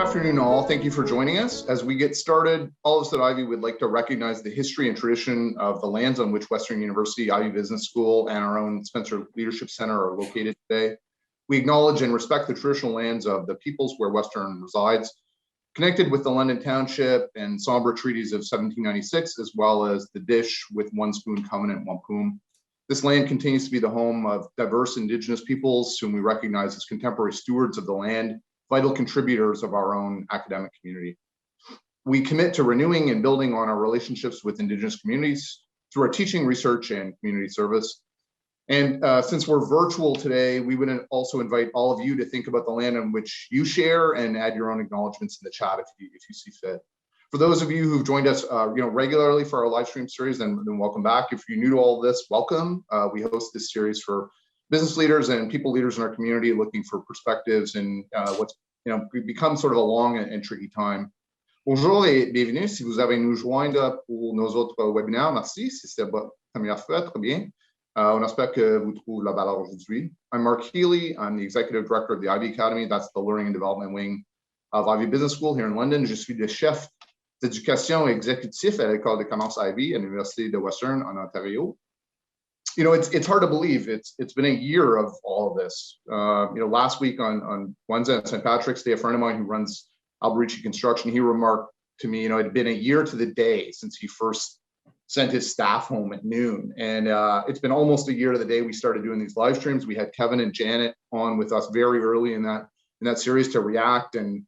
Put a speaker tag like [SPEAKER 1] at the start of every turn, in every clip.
[SPEAKER 1] afternoon, all. Thank you for joining us. As we get started, all of us at Ivey would like to recognize the history and tradition of the lands on which Western University, Ivey Business School, and our own Spencer Leadership Center are located today. We acknowledge and respect the traditional lands of the peoples where Western resides, connected with the London Township and Sombra Treaties of 1796, as well as the Dish with One Spoon Covenant Wampum. This land continues to be the home of diverse Indigenous peoples whom we recognize as contemporary stewards of the land, vital contributors of our own academic community. We commit to renewing and building on our relationships with Indigenous communities through our teaching, research, and community service. And since we're virtual today, we would also invite all of you to think about the land on which you share and add your own acknowledgements in the chat if you see fit. For those of you who've joined us regularly for our live stream series, then welcome back. If you're new to all of this, welcome. We host this series for business leaders and people leaders in our community looking for perspectives in what's become sort of a long and tricky time. Bonjour et bienvenue si vous avez nous joindre pour nos autres webinaires. Merci, si c'est votre première fois, très bien. On espère que vous trouvez la valeur aujourd'hui. I'm Mark Healy. I'm the Executive Director of the Ivey Academy. That's the Learning and Development wing of Ivey Business School here in London. Je suis le chef d'éducation exécutif à l'école de commerce Ivey à l'Université de Western en Ontario. You know, it's hard to believe it's been a year of all of this. Last week on Wednesday on St. Patrick's Day, a friend of mine who runs Alberici Construction, he remarked to me, it had been a year to the day since he first sent his staff home at noon. And it's been almost a year to the day we started doing these live streams. We had Kevin and Janet on with us very early in that series to react and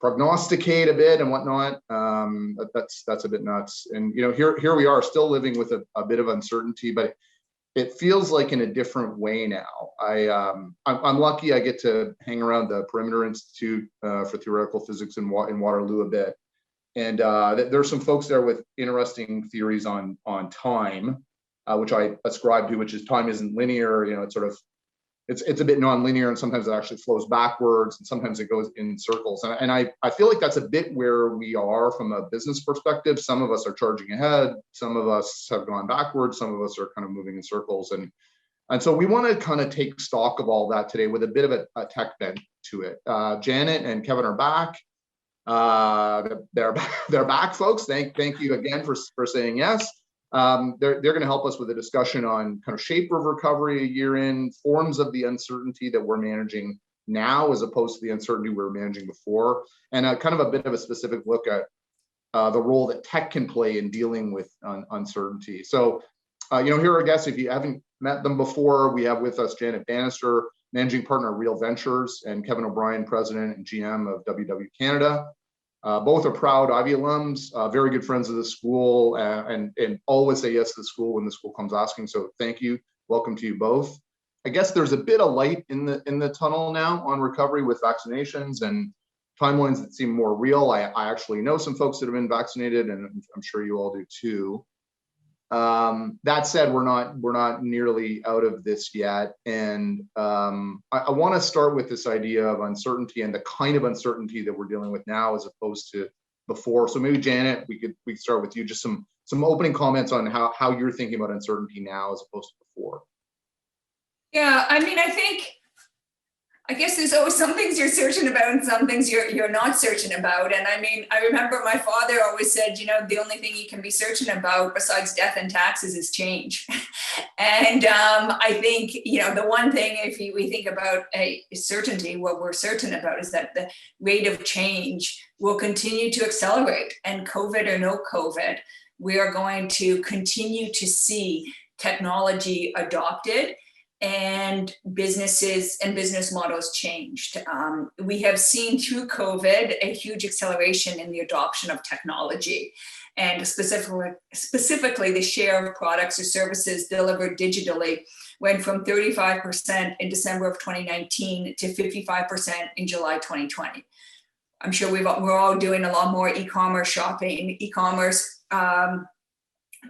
[SPEAKER 1] prognosticate a bit and whatnot. That's a bit nuts. And here we are still living with a bit of uncertainty, but it feels like in a different way now. I'm lucky I get to hang around the Perimeter Institute for Theoretical Physics in Waterloo a bit. And there's some folks there with interesting theories on time, which I ascribe to, which is time isn't linear. It's a bit nonlinear, and sometimes it actually flows backwards, and sometimes it goes in circles. And I feel like that's a bit where we are from a business perspective. Some of us are charging ahead, some of us have gone backwards, some of us are kind of moving in circles. And so we want to kind of take stock of all that today with a bit of a tech bent to it. Janet and Kevin are back. They're back, folks. Thank you again for saying yes. They're going to help us with a discussion on kind of shape of recovery a year in, forms of the uncertainty that we're managing now as opposed to the uncertainty we were managing before, and kind of a bit of a specific look at the role that tech can play in dealing with uncertainty. So, here are our guests. If you haven't met them before, we have with us Janet Bannister, Managing Partner of Real Ventures, and Kevin O'Brien, President and GM of WW Canada. Both are proud Ivey alums, very good friends of the school, and always say yes to the school when the school comes asking. So thank you. Welcome to you both. I guess there's a bit of light in the tunnel now on recovery with vaccinations and timelines that seem more real. I actually know some folks that have been vaccinated, and I'm sure you all do too. That said, we're not nearly out of this yet, and I want to start with this idea of uncertainty and the kind of uncertainty that we're dealing with now as opposed to before. So maybe Janet, we could start with you, just some opening comments on how you're thinking about uncertainty now as opposed to before.
[SPEAKER 2] Yeah, I guess there's always some things you're certain about and some things you're not certain about. And I remember my father always said, the only thing you can be certain about besides death and taxes is change. And I think, the one thing, if we think about a certainty, what we're certain about is that the rate of change will continue to accelerate. And COVID or no COVID, we are going to continue to see technology adopted and businesses and business models changed. We have seen through COVID a huge acceleration in the adoption of technology, and specifically the share of products or services delivered digitally went from 35% in December of 2019 to 55% in July 2020. I'm sure we're all doing a lot more e-commerce shopping. E-commerce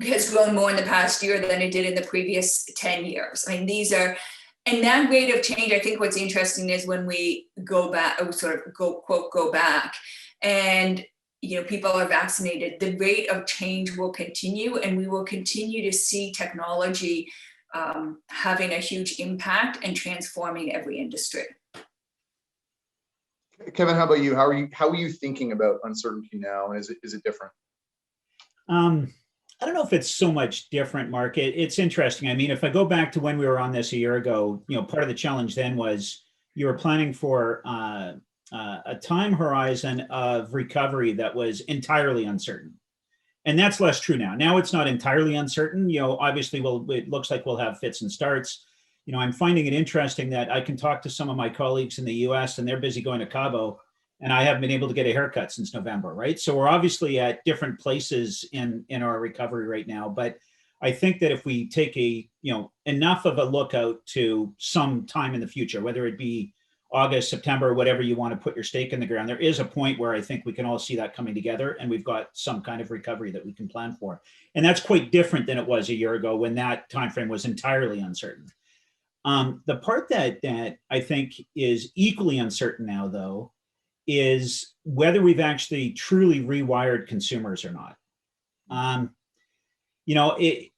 [SPEAKER 2] has grown more in the past year than it did in the previous 10 years. And that rate of change, I think what's interesting is when we go back, go back, and people are vaccinated, the rate of change will continue, and we will continue to see technology having a huge impact and transforming every industry.
[SPEAKER 1] Kevin, how about you? How are you thinking about uncertainty now? And is it different?
[SPEAKER 3] I don't know if it's so much different, Mark. It's interesting. I mean, if I go back to when we were on this a year ago, part of the challenge then was you were planning for a time horizon of recovery that was entirely uncertain. And that's less true now. Now it's not entirely uncertain. Obviously, it looks like we'll have fits and starts. I'm finding it interesting that I can talk to some of my colleagues in the US and they're busy going to Cabo, and I haven't been able to get a haircut since November, right? So we're obviously at different places in our recovery right now. But I think that if we take enough of a look out to some time in the future, whether it be August, September, whatever you want to put your stake in the ground, there is a point where I think we can all see that coming together and we've got some kind of recovery that we can plan for. And that's quite different than it was a year ago when that timeframe was entirely uncertain. The part that I think is equally uncertain now, though, is whether we've actually truly rewired consumers or not. It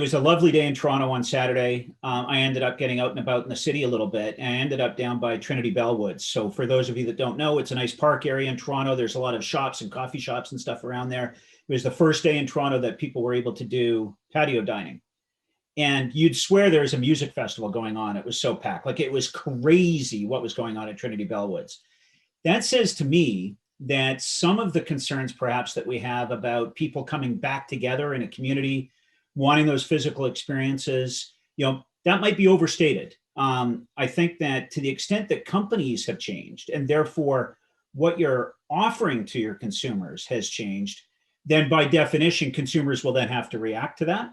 [SPEAKER 3] was a lovely day in Toronto on Saturday. I ended up getting out and about in the city a little bit, and I ended up down by Trinity Bellwoods. So for those of you that don't know, it's a nice park area in Toronto. There's a lot of shops and coffee shops and stuff around there. It was the first day in Toronto that people were able to do patio dining. And you'd swear there's a music festival going on. It was so packed. Like, it was crazy what was going on at Trinity Bellwoods. That says to me that some of the concerns perhaps that we have about people coming back together in a community, wanting those physical experiences, that might be overstated. I think that to the extent that companies have changed and therefore what you're offering to your consumers has changed, then by definition, consumers will then have to react to that.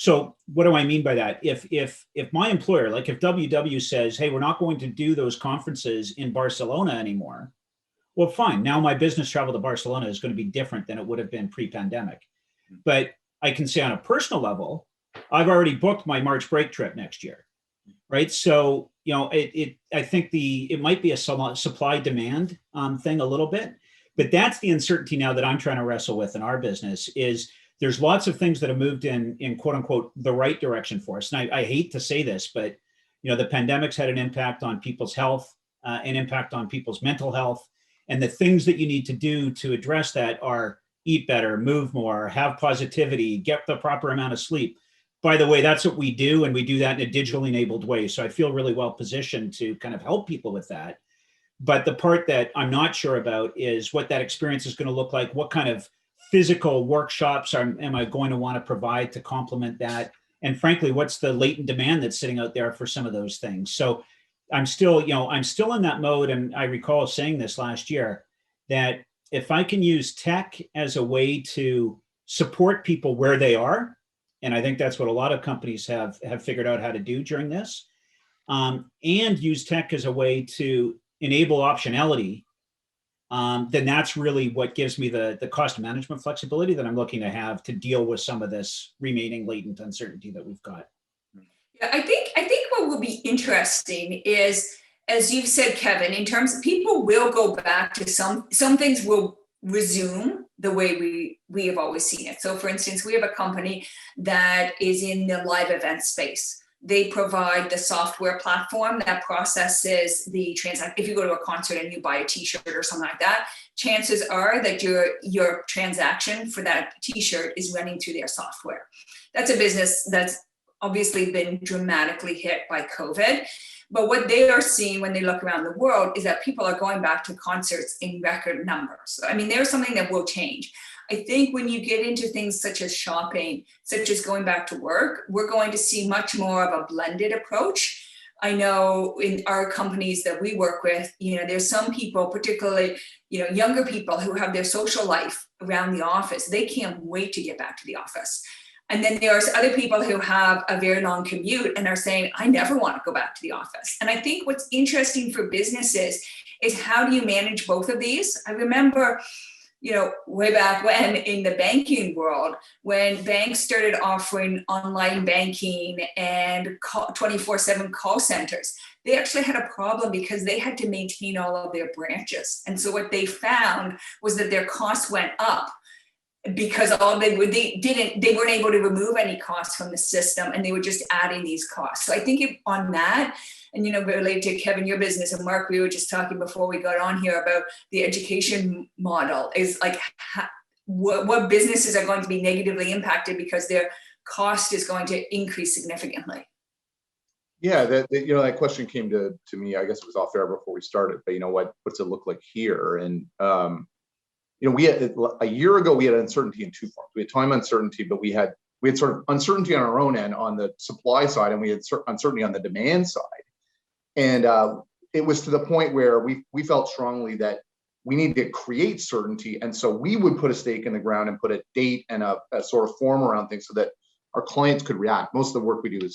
[SPEAKER 3] So what do I mean by that? If my employer, like if WW says, hey, we're not going to do those conferences in Barcelona anymore, well, fine. Now my business travel to Barcelona is going to be different than it would have been pre-pandemic. But I can say on a personal level, I've already booked my March break trip next year, right? So, I think it might be a supply demand thing a little bit, but that's the uncertainty now that I'm trying to wrestle with in our business is there's lots of things that have moved in quote unquote, the right direction for us. And I hate to say this, but, the pandemic's had an impact on people's health, an impact on people's mental health. And the things that you need to do to address that are eat better, move more, have positivity, get the proper amount of sleep. By the way, that's what we do. And we do that in a digitally enabled way. So I feel really well positioned to kind of help people with that. But the part that I'm not sure about is what that experience is going to look like. What kind of physical workshops am I going to want to provide to complement that? And frankly, what's the latent demand that's sitting out there for some of those things? So I'm still in that mode. And I recall saying this last year, that if I can use tech as a way to support people where they are, and I think that's what a lot of companies have figured out how to do during this, and use tech as a way to enable optionality, then that's really what gives me the cost management flexibility that I'm looking to have to deal with some of this remaining latent uncertainty that we've got.
[SPEAKER 2] Yeah, I think what will be interesting is, as you've said, Kevin, in terms of people will go back to some things will resume the way we have always seen it. So for instance, we have a company that is in the live event space. They provide the software platform that processes the transaction. If you go to a concert and you buy a t-shirt or something like that, chances are that your transaction for that t-shirt is running through their software. That's a business that's obviously been dramatically hit by COVID. But what they are seeing when they look around the world is that people are going back to concerts in record numbers. I mean, there's something that will change. I think when you get into things such as shopping, such as going back to work, we're going to see much more of a blended approach. I know in our companies that we work with, there's some people, particularly, younger people who have their social life around the office. They can't wait to get back to the office. And then there's other people who have a very long commute and are saying, I never want to go back to the office. And I think what's interesting for businesses is how do you manage both of these? I remember, way back when in the banking world, when banks started offering online banking and 24/7 call centers, they actually had a problem because they had to maintain all of their branches. And so what they found was that their costs went up because they weren't able to remove any costs from the system, and they were just adding these costs. So I think on that, and related to Kevin, your business, and Mark, we were just talking before we got on here about the education model is like what businesses are going to be negatively impacted because their cost is going to increase significantly.
[SPEAKER 1] Yeah, that question came to me. I guess it was off air before we started, but what's it look like here? And we had a year ago we had uncertainty in two forms. We had time uncertainty, but we had sort of uncertainty on our own end on the supply side, and we had uncertainty on the demand side. And it was to the point where we felt strongly that we need to create certainty, and so we would put a stake in the ground and put a date and a sort of form around things so that our clients could react. Most of the work we do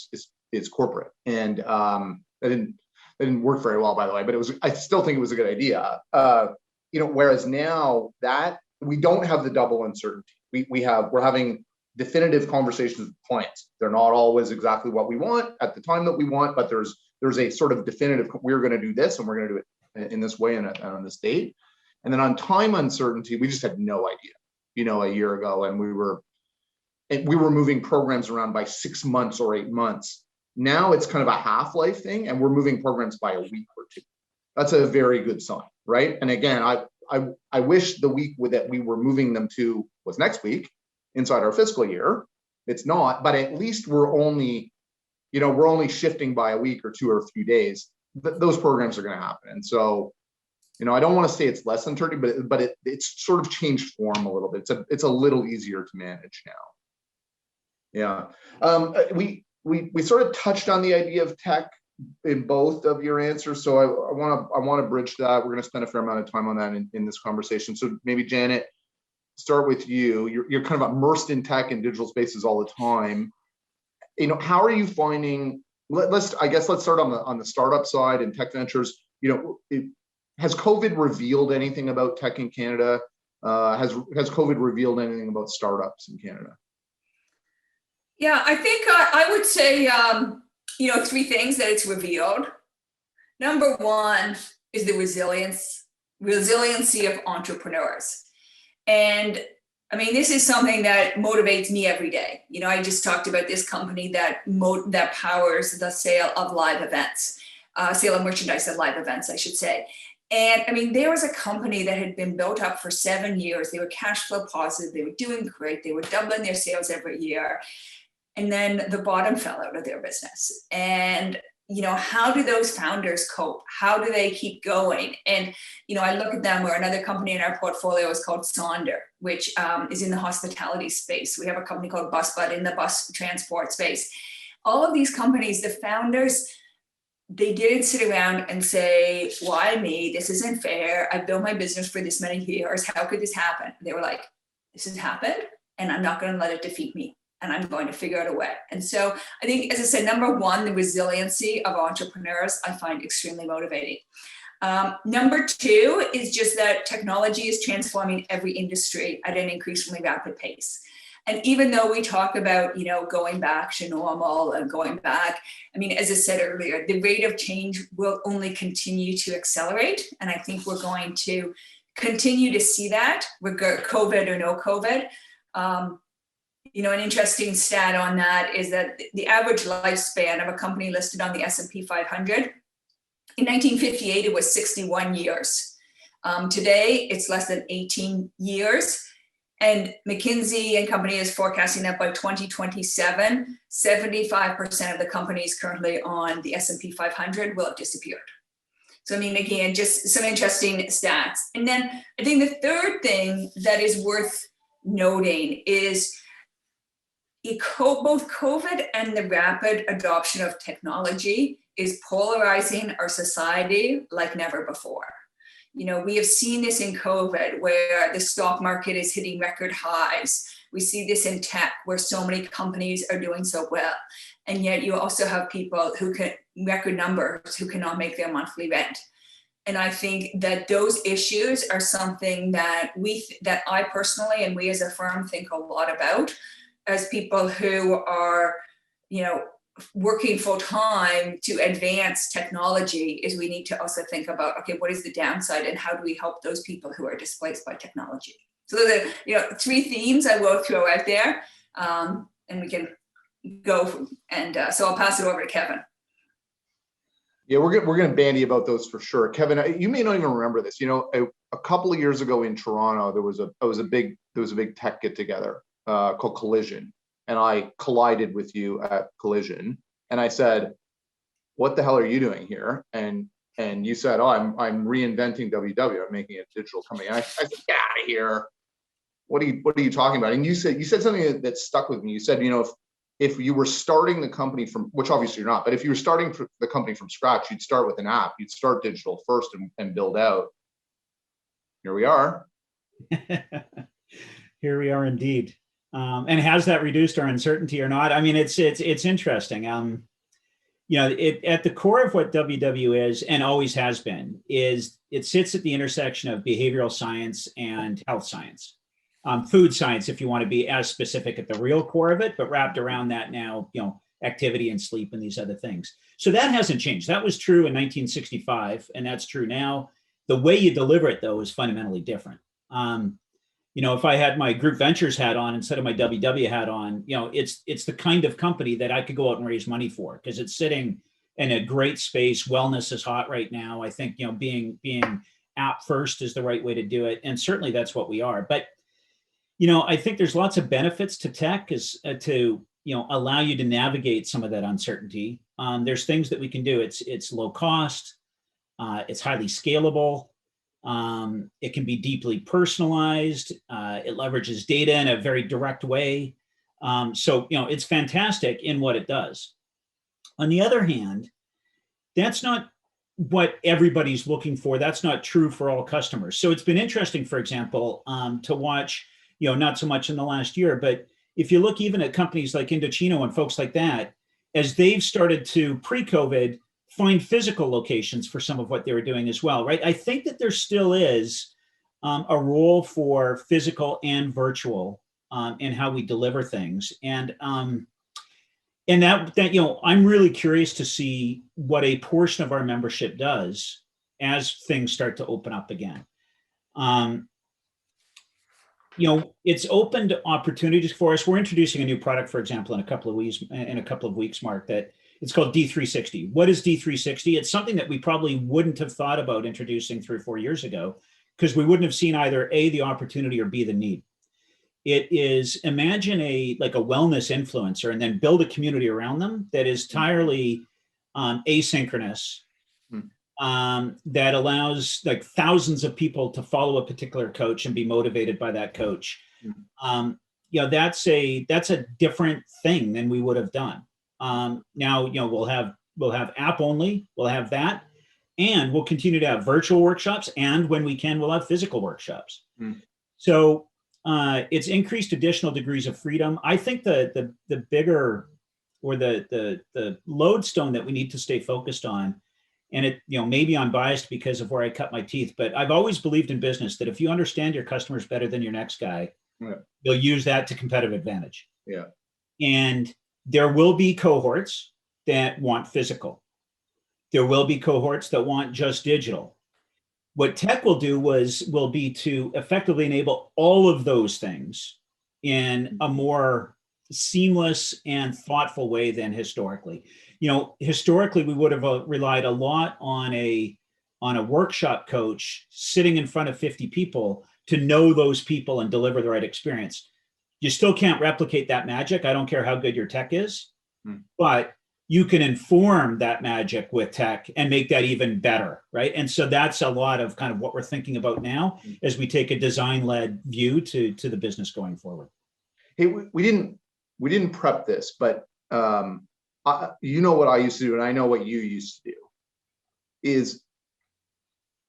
[SPEAKER 1] is corporate, and that didn't work very well, by the way. But I still think it was a good idea. Whereas now that we don't have the double uncertainty, we're having definitive conversations with clients. They're not always exactly what we want at the time that we want, but there's a sort of definitive, we're going to do this and we're going to do it in this way and on this date. And then on time uncertainty, we just had no idea, a year ago, and we were moving programs around by 6 months or 8 months. Now it's kind of a half-life thing, and we're moving programs by a week or two. That's a very good sign, right? And again, I wish the week that we were moving them to was next week inside our fiscal year. It's not, but at least we're only shifting by a week or two or a few days. Those programs are going to happen. And so, I don't want to say it's less than 30, but it's sort of changed form a little bit. It's a little easier to manage now. Yeah. We sort of touched on the idea of tech in both of your answers. So I want to bridge that. We're going to spend a fair amount of time on that in this conversation. So maybe Janet, start with you. You're kind of immersed in tech and digital spaces all the time. How are you finding? Let's start on the startup side and tech ventures. Has COVID revealed anything about tech in Canada? Has COVID revealed anything about startups in Canada?
[SPEAKER 2] Yeah, I think I would say, three things that it's revealed. Number one is the resiliency of entrepreneurs. And I mean, this is something that motivates me every day. I just talked about this company that powers the sale of live events, sale of merchandise at live events, I should say. And I mean, there was a company that had been built up for 7 years. They were cash flow positive. They were doing great. They were doubling their sales every year. And then the bottom fell out of their business. And, how do those founders cope? How do they keep going? And, I look at them, or another company in our portfolio is called Sonder, which is in the hospitality space. We have a company called BusBud in the bus transport space. All of these companies, the founders, they didn't sit around and say, why me? This isn't fair. I've built my business for this many years. How could this happen? They were like, this has happened, and I'm not going to let it defeat me. And I'm going to figure out a way. And so I think, as I said, number one, the resiliency of entrepreneurs, I find extremely motivating. Number two is just that technology is transforming every industry at an increasingly rapid pace. And even though we talk about, going back to normal and going back, I mean, as I said earlier, the rate of change will only continue to accelerate. And I think we're going to continue to see that, COVID or no COVID. An interesting stat on that is that the average lifespan of a company listed on the S&P 500, in 1958, it was 61 years. Today, it's less than 18 years. And McKinsey and Company is forecasting that by 2027, 75% of the companies currently on the S&P 500 will have disappeared. So, I mean, again, just some interesting stats. And then I think the third thing that is worth noting is both COVID and the rapid adoption of technology is polarizing our society like never before. We have seen this in COVID, where the stock market is hitting record highs. We see this in tech, where so many companies are doing so well. And yet you also have people record numbers, who cannot make their monthly rent. And I think that those issues are something that I personally, and we as a firm, think a lot about, as people who are, working full time to advance technology, is we need to also think about, okay, what is the downside and how do we help those people who are displaced by technology? So those are, 3 themes I will throw out there, and we can go. And so I'll pass it over to Kevin.
[SPEAKER 1] Yeah, we're gonna bandy about those for sure. Kevin, you may not even remember this. A couple of years ago in Toronto, there was a big tech get together called Collision, and I collided with you at Collision, and I said, "What the hell are you doing here?" And you said, "Oh, I'm reinventing WW. I'm making a digital company." And I said, "Get out of here! What are you talking about?" And you said something that stuck with me. You said, if you were starting the company from, which obviously you're not, but if you were starting the company from scratch, you'd start with an app. You'd start digital first and build out. Here we are.
[SPEAKER 3] Here we are indeed. And has that reduced our uncertainty or not? I mean, it's interesting. At the core of what WW is and always has been is it sits at the intersection of behavioral science and health science. Food science, if you want to be as specific at the real core of it, but wrapped around that now, activity and sleep and these other things. So that hasn't changed. That was true in 1965, and that's true now. The way you deliver it, though, is fundamentally different. If I had my group ventures hat on instead of my WW hat on, it's the kind of company that I could go out and raise money for because it's sitting in a great space. Wellness is hot right now. I think, being app first is the right way to do it. And certainly that's what we are. But I think there's lots of benefits to tech to allow you to navigate some of that uncertainty. There's things that we can do. It's low cost. It's highly scalable. It can be deeply personalized. It leverages data in a very direct way. So it's fantastic in what it does. On the other hand, that's not what everybody's looking for. That's not true for all customers. So it's been interesting, for example, to watch. Not so much in the last year, but if you look even at companies like Indochino and folks like that, as they've started to pre-COVID find physical locations for some of what they were doing as well, right? I think that there still is a role for physical and virtual in how we deliver things, and that I'm really curious to see what a portion of our membership does as things start to open up again. It's opened opportunities for us. We're introducing a new product, for example, in a couple of weeks, Mark, that it's called D360. What is D360? It's something that we probably wouldn't have thought about introducing 3 or 4 years ago because we wouldn't have seen either A, the opportunity, or B, the need. It is, imagine a wellness influencer and then build a community around them that is entirely asynchronous, that allows thousands of people to follow a particular coach and be motivated by that coach. That's a different thing than we would have done. Now, we'll have app only, we'll have that, and we'll continue to have virtual workshops. And when we can, we'll have physical workshops. So it's increased additional degrees of freedom. I think the bigger, or the lodestone that we need to stay focused on, and maybe I'm biased because of where I cut my teeth, but I've always believed in business that if you understand your customers better than your next guy, you'll use that to competitive advantage.
[SPEAKER 1] Yeah.
[SPEAKER 3] And there will be cohorts that want physical. There will be cohorts that want just digital. What tech will do will be to effectively enable all of those things in a more seamless and thoughtful way than historically. Historically, we would have relied a lot on a workshop coach sitting in front of 50 people to know those people and deliver the right experience. You still can't replicate that magic. I don't care how good your tech is, but you can inform that magic with tech and make that even better, right? And so that's a lot of kind of what we're thinking about now as we take a design-led view to the business going forward.
[SPEAKER 1] Hey, we didn't prep this, but what I used to do, and I know what you used to do, is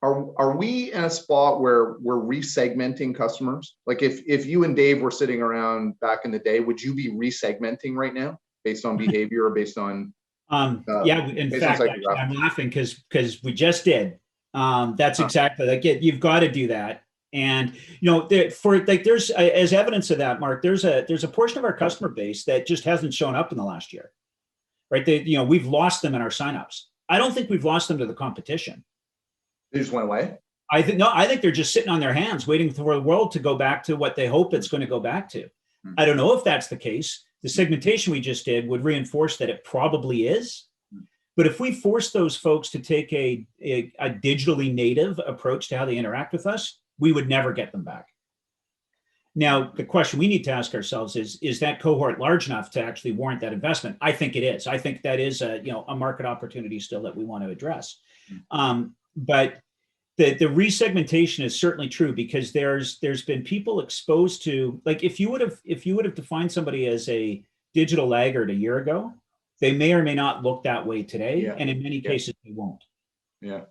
[SPEAKER 1] are we in a spot where we're resegmenting customers? Like if you and Dave were sitting around back in the day, would you be resegmenting right now based on behavior or based on
[SPEAKER 3] in fact, actually, I'm laughing because we just did. That's exactly you've got to do that. And there's as evidence of that, Mark, there's a portion of our customer base that just hasn't shown up in the last year, right? We've lost them in our signups. I don't think we've lost them to the competition.
[SPEAKER 1] They just went away.
[SPEAKER 3] I think they're just sitting on their hands waiting for the world to go back to what they hope it's going to go back to. I don't know if that's the case. The segmentation we just did would reinforce that it probably is. But if we force those folks to take a digitally native approach to how they interact with us, we would never get them back. Now, the question we need to ask ourselves is that cohort large enough to actually warrant that investment? I think it is. I think that is a market opportunity still that we want to address. But the resegmentation is certainly true, because there's been people exposed to, like, if you would have defined somebody as a digital laggard a year ago, they may or may not look that way today, and in many cases they won't.
[SPEAKER 1] Yeah,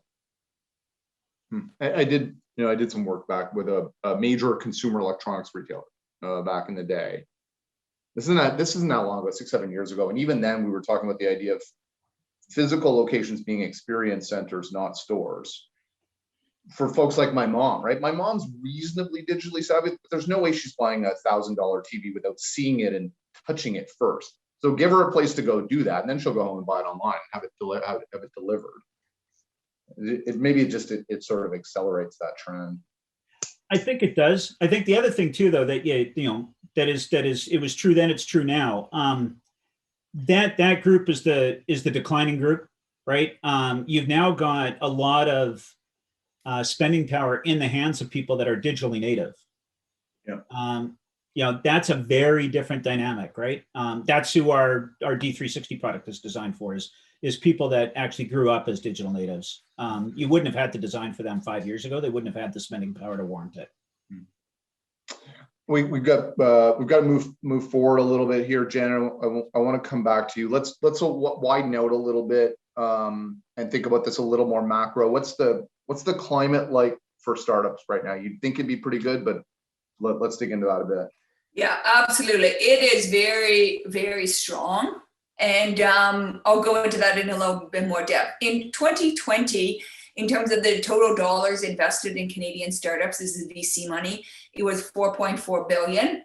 [SPEAKER 1] I did some work back with a major consumer electronics retailer back in the day. This isn't that long ago, 6-7 years ago, and even then we were talking about the idea of physical locations being experience centers, not stores. For folks like my mom, right? My mom's reasonably digitally savvy, but there's no way she's buying a $1,000 TV without seeing it and touching it first. So give her a place to go do that, and then she'll go home and buy it online and have it delivered. It sort of accelerates that trend.
[SPEAKER 3] I think it does. I think the other thing too, though, that that is it was true then, it's true now. That group is the declining group, right? You've now got a lot of spending power in the hands of people that are digitally native. Yeah. That's a very different dynamic, right? That's who our D360 product is designed for, is people that actually grew up as digital natives. You wouldn't have had to design for them 5 years ago. They wouldn't have had the spending power to warrant it.
[SPEAKER 1] We've got to move forward a little bit here, Janet. I want to come back to you. Let's widen out a little bit and think about this a little more macro. What's the climate like for startups right now? You'd think it'd be pretty good, but let's dig into that a bit.
[SPEAKER 2] Yeah, absolutely. It is very, very strong. And I'll go into that in a little bit more depth. In 2020, in terms of the total dollars invested in Canadian startups, this is VC money, it was 4.4 billion.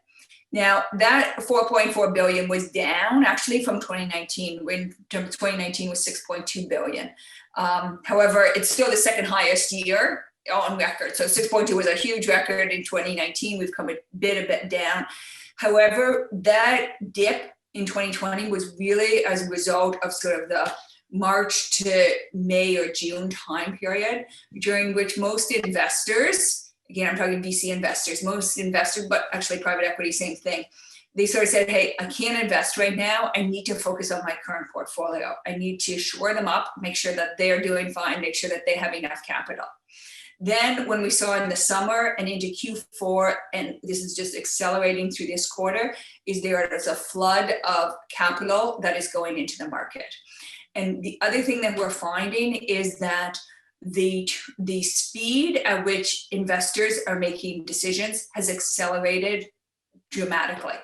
[SPEAKER 2] Now, that 4.4 billion was down actually from 2019, when 2019 was 6.2 billion. However, it's still the second highest year on record. So 6.2 was a huge record in 2019. We've come a bit down. However, that dip in 2020 was really as a result of sort of the March to May or June time period, during which most investors, again, I'm talking VC investors, but actually private equity, same thing. They sort of said, hey, I can't invest right now. I need to focus on my current portfolio. I need to shore them up, make sure that they're doing fine, make sure that they have enough capital. Then when we saw in the summer and into Q4, and this is just accelerating through this quarter, there's a flood of capital that is going into the market. And the other thing that we're finding is that the speed at which investors are making decisions has accelerated dramatically.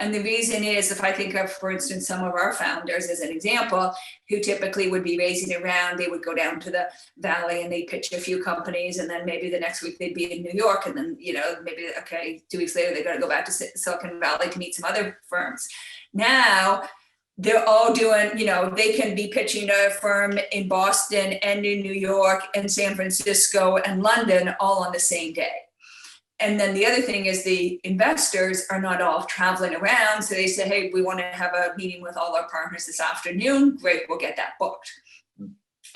[SPEAKER 2] And the reason is, if I think of, for instance, some of our founders as an example, who typically would be raising a round, they would go down to the Valley and they'd pitch a few companies, and then maybe the next week they'd be in New York, and then, maybe, 2 weeks later, they got to go back to Silicon Valley to meet some other firms. Now, they're all doing, they can be pitching a firm in Boston and in New York and San Francisco and London all on the same day. And then the other thing is the investors are not all traveling around. So they say, hey, we want to have a meeting with all our partners this afternoon. Great, we'll get that booked.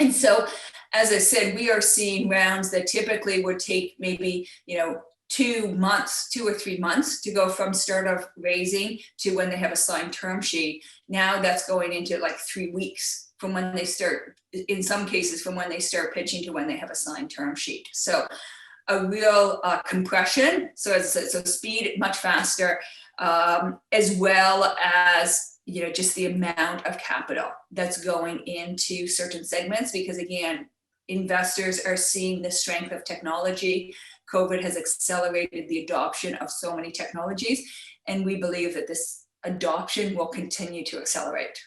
[SPEAKER 2] And so, as I said, we are seeing rounds that typically would take maybe, 2 or 3 months to go from start of raising to when they have a signed term sheet. Now that's going into like 3 weeks from when they start, in some cases, from when they start pitching to when they have a signed term sheet. So a real compression. So as I said, so speed much faster, as well as, just the amount of capital that's going into certain segments, because again, investors are seeing the strength of technology. COVID has accelerated the adoption of so many technologies, and we believe that this adoption will continue to accelerate.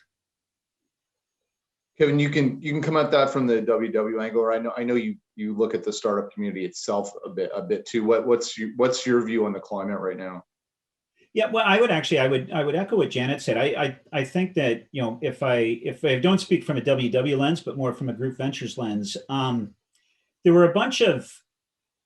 [SPEAKER 1] Kevin, you can come at that from the WW angle, or I know you look at the startup community itself a bit too. What's your view on the climate right now?
[SPEAKER 3] Yeah, well, I would echo what Janet said. I think that, if I don't speak from a WW lens, but more from a group ventures lens, there were a bunch of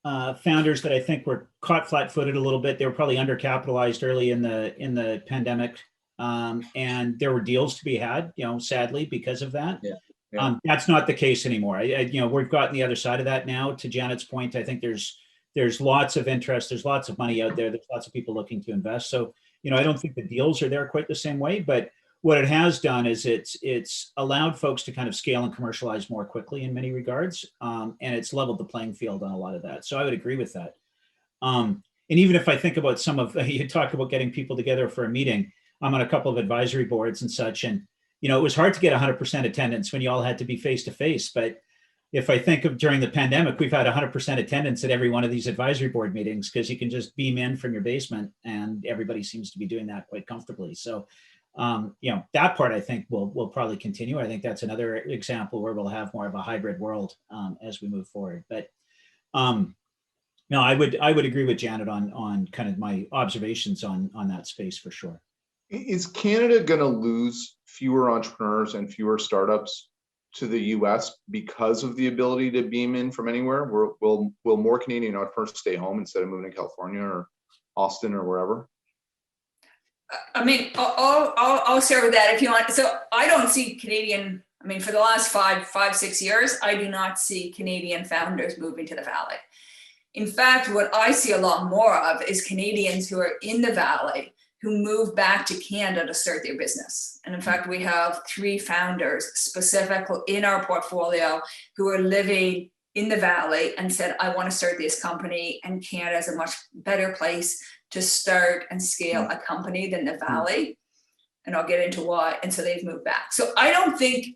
[SPEAKER 3] founders that I think were caught flat-footed a little bit. They were probably undercapitalized early in the pandemic, and there were deals to be had, sadly because of that.
[SPEAKER 1] Yeah. Yeah.
[SPEAKER 3] That's not the case anymore. We've gotten the other side of that now. To Janet's point, I think there's lots of interest. There's lots of money out there. There's lots of people looking to invest. So, I don't think the deals are there quite the same way, but what it has done is it's allowed folks to kind of scale and commercialize more quickly in many regards. And it's leveled the playing field on a lot of that. So I would agree with that. And even if I think about you talk about getting people together for a meeting, I'm on a couple of advisory boards and such. And, it was hard to get 100% attendance when you all had to be face to face. But if I think of during the pandemic, we've had 100% attendance at every one of these advisory board meetings because you can just beam in from your basement and everybody seems to be doing that quite comfortably. So, that part I think will probably continue. I think that's another example where we'll have more of a hybrid world as we move forward. But no, I would agree with Janet on kind of my observations on that space for sure.
[SPEAKER 1] Is Canada going to lose fewer entrepreneurs and fewer startups to the US because of the ability to beam in from anywhere? Will more Canadian entrepreneurs stay home instead of moving to California or Austin or wherever?
[SPEAKER 2] I mean, I'll start with that if you want. So I don't see Canadian, for the last 6 years, I do not see Canadian founders moving to the Valley. In fact, what I see a lot more of is Canadians who are in the Valley who move back to Canada to start their business. And in fact, we have 3 founders specifically in our portfolio who are living in the Valley and said, I want to start this company, and Canada is a much better place to start and scale a company than the Valley. And I'll get into why. And so they've moved back. So I don't think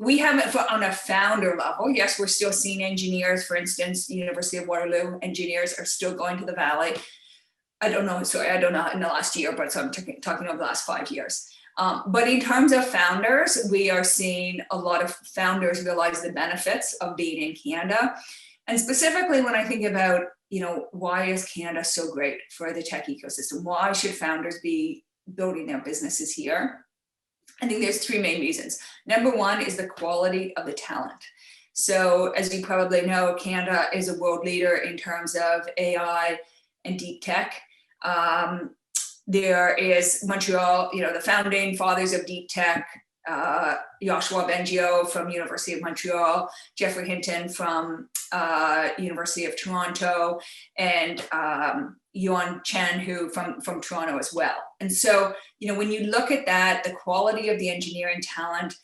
[SPEAKER 2] we haven't on a founder level. Yes, we're still seeing engineers, for instance, University of Waterloo engineers are still going to the Valley. I don't know in the last year, but so I'm talking over the last 5 years. But in terms of founders, we are seeing a lot of founders realize the benefits of being in Canada. And specifically when I think about, why is Canada so great for the tech ecosystem? Why should founders be building their businesses here? I think there's 3 main reasons. Number 1 is the quality of the talent. So as you probably know, Canada is a world leader in terms of AI and deep tech. There is Montreal, the founding fathers of deep tech, Yoshua Bengio from University of Montreal, Jeffrey Hinton from University of Toronto, and Yuan Chen, who from Toronto as well. And so, when you look at that, the quality of the engineering talent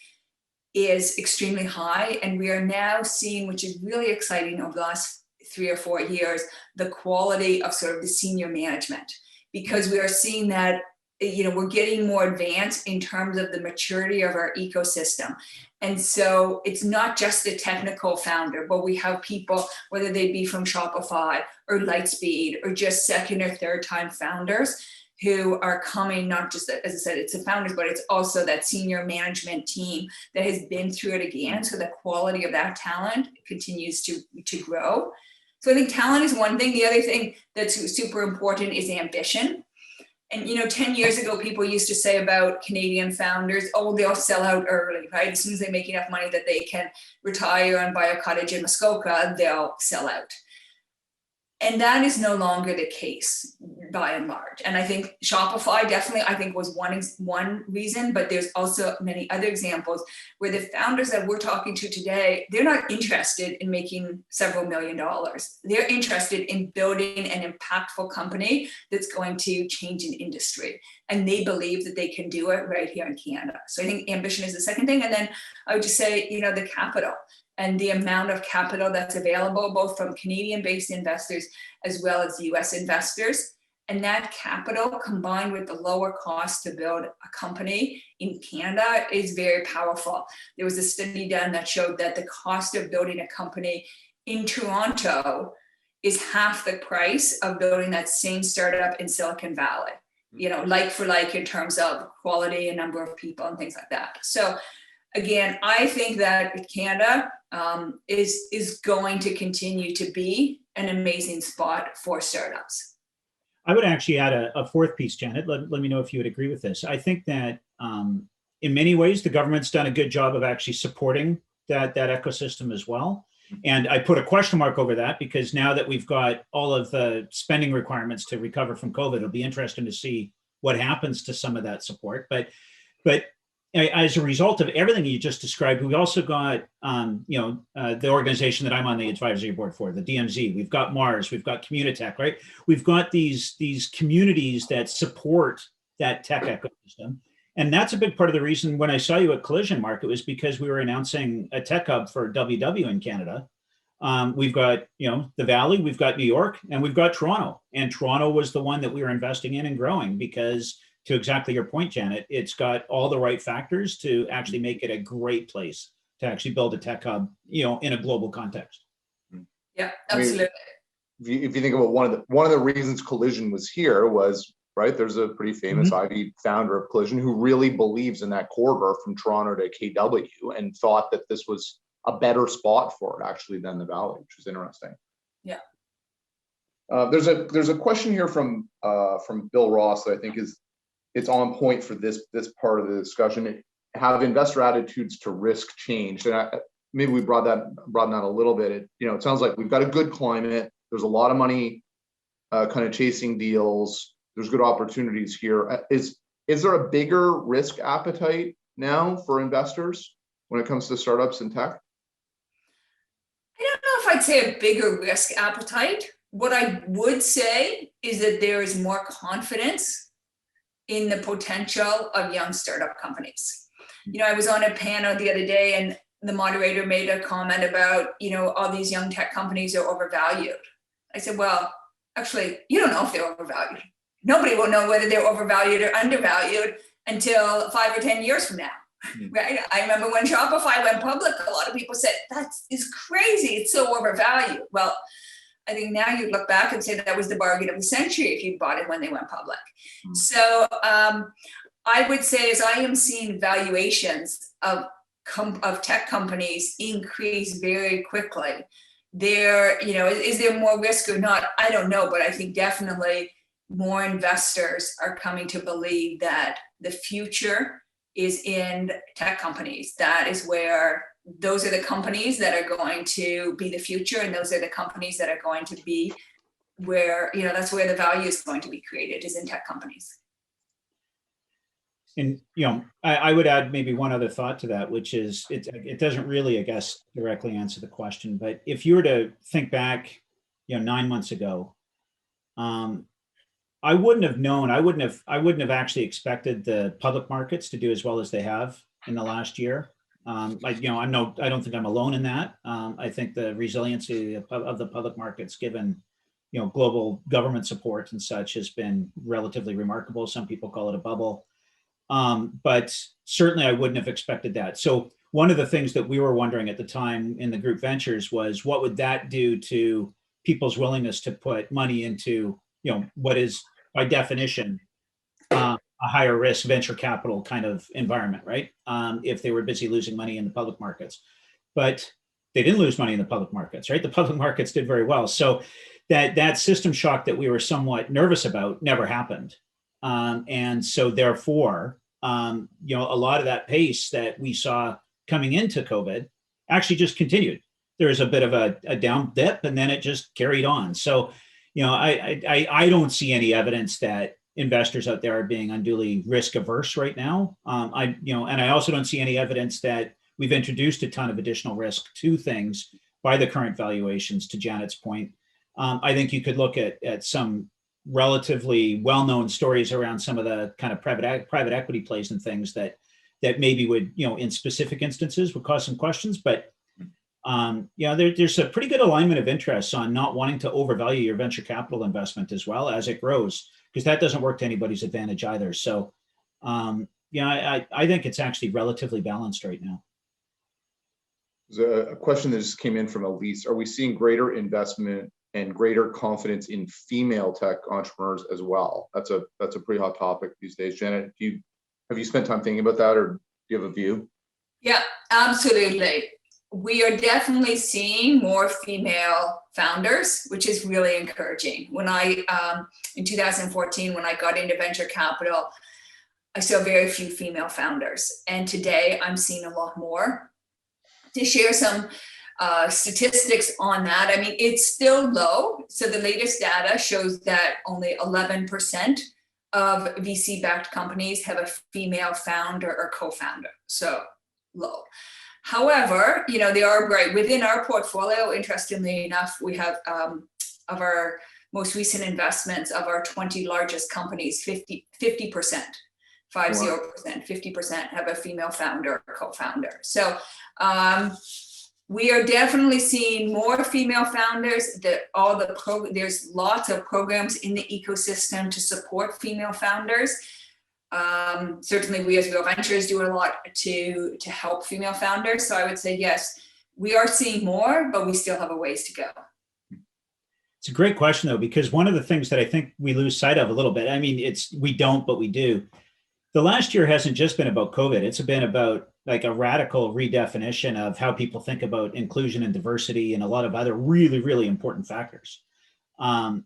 [SPEAKER 2] is extremely high. And we are now seeing, which is really exciting over the last 3 or 4 years, the quality of sort of the senior management, because we are seeing that, we're getting more advanced in terms of the maturity of our ecosystem. And so it's not just the technical founder, but we have people, whether they be from Shopify or Lightspeed or just second or third time founders who are coming, not just, as I said, it's the founders, but it's also that senior management team that has been through it again. So the quality of that talent continues to grow. So I think talent is one thing. The other thing that's super important is ambition. And, 10 years ago, people used to say about Canadian founders, oh, they'll sell out early, right? As soon as they make enough money that they can retire and buy a cottage in Muskoka, they'll sell out. And that is no longer the case by and large. And I think Shopify definitely, I think, was one reason, but there's also many other examples where the founders that we're talking to today, they're not interested in making several $1 million. They're interested in building an impactful company that's going to change an industry. And they believe that they can do it right here in Canada. So I think ambition is the second thing. And then I would just say, the capital. And the amount of capital that's available, both from Canadian-based investors as well as US investors. And that capital combined with the lower cost to build a company in Canada is very powerful. There was a study done that showed that the cost of building a company in Toronto is half the price of building that same startup in Silicon Valley, like for like in terms of quality and number of people and things like that. So again, I think that Canada is going to continue to be an amazing spot for startups.
[SPEAKER 3] I would actually add a fourth piece, Janet. Let me know if you would agree with this. I think that in many ways, the government's done a good job of actually supporting that ecosystem as well. And I put a question mark over that because now that we've got all of the spending requirements to recover from COVID, it'll be interesting to see what happens to some of that support. But as a result of everything you just described, we've also got, the organization that I'm on the advisory board for, the DMZ. We've got Mars, we've got Communitech, right? We've got these communities that support that tech ecosystem. And that's a big part of the reason when I saw you at Collision, Mark, it was because we were announcing a tech hub for WW in Canada. We've got, the Valley, we've got New York, and we've got Toronto. And Toronto was the one that we were investing in and growing because, to exactly your point, Janet, it's got all the right factors to actually make it a great place to actually build a tech hub, in a global context.
[SPEAKER 2] Yeah, absolutely.
[SPEAKER 1] If you think about one of the reasons Collision was here was, right, there's a pretty famous Ivy founder of Collision who really believes in that corridor from Toronto to KW and thought that this was a better spot for it actually than the Valley, which is interesting.
[SPEAKER 2] Yeah.
[SPEAKER 1] There's a question here from Bill Ross that I think it's on point for this part of the discussion. Have investor attitudes to risk changed? And maybe we brought that out a little bit. It sounds like we've got a good climate. There's a lot of money kind of chasing deals. There's good opportunities here. Is there a bigger risk appetite now for investors when it comes to startups and tech?
[SPEAKER 2] I don't know if I'd say a bigger risk appetite. What I would say is that there is more confidence in the potential of young startup companies. I was on a panel the other day and the moderator made a comment about, all these young tech companies are overvalued. I said, well, actually, you don't know if they're overvalued. Nobody will know whether they're overvalued or undervalued until 5 or 10 years from now, right? I remember when Shopify went public, a lot of people said, that is crazy, it's so overvalued. Well, I think now you look back and say that was the bargain of the century if you bought it when they went public. So I would say as I am seeing valuations of tech companies increase very quickly, is there more risk or not? I don't know, but I think definitely more investors are coming to believe that the future is in tech companies. That is where those are the companies that are going to be the future, and those are the companies that are going to be where, that's where the value is going to be created, is in tech companies.
[SPEAKER 3] And, I would add maybe one other thought to that, which is it doesn't really, I guess, directly answer the question, but if you were to think back, 9 months ago, I wouldn't have known, I wouldn't have actually expected the public markets to do as well as they have in the last year. I don't think I'm alone in that. I think the resiliency of the public markets, given, global government support and such, has been relatively remarkable. Some people call it a bubble. But certainly I wouldn't have expected that. So one of the things that we were wondering at the time in the group ventures was what would that do to people's willingness to put money into, what is by definition, a higher risk venture capital kind of environment, right? If they were busy losing money in the public markets, but they didn't lose money in the public markets, right? The public markets did very well. So that system shock that we were somewhat nervous about never happened. And so therefore, a lot of that pace that we saw coming into COVID actually just continued. There was a bit of a down dip and then it just carried on. So, I don't see any evidence that investors out there are being unduly risk averse right now. And I also don't see any evidence that we've introduced a ton of additional risk to things by the current valuations, to Janet's point. I think you could look at some relatively well-known stories around some of the kind of private equity plays and things that maybe would, in specific instances would cause some questions, but there's a pretty good alignment of interests on not wanting to overvalue your venture capital investment as well as it grows, because that doesn't work to anybody's advantage either. So, I think it's actually relatively balanced right now.
[SPEAKER 1] There's a question that just came in from Elise. Are we seeing greater investment and greater confidence in female tech entrepreneurs as well? That's a pretty hot topic these days. Janet, have you spent time thinking about that, or do you have a view?
[SPEAKER 2] Yeah, absolutely. We are definitely seeing more female founders, which is really encouraging. When in 2014, when I got into venture capital, I saw very few female founders. And today I'm seeing a lot more. To share some statistics on that. I mean, it's still low. So the latest data shows that only 11% of VC-backed companies have a female founder or co-founder. So low. However, they are right within our portfolio. Interestingly enough, we have of our most recent investments of our 20 largest companies, 50%, 50% have a female founder or co-founder. So we are definitely seeing more female founders. There's lots of programs in the ecosystem to support female founders. Certainly we as Real Ventures do a lot to help female founders. So I would say, yes, we are seeing more, but we still have a ways to go.
[SPEAKER 3] It's a great question though, because one of the things that I think we lose sight of a little bit, I mean, we don't, but we do. The last year hasn't just been about COVID. It's been about like a radical redefinition of how people think about inclusion and diversity and a lot of other really, really important factors. And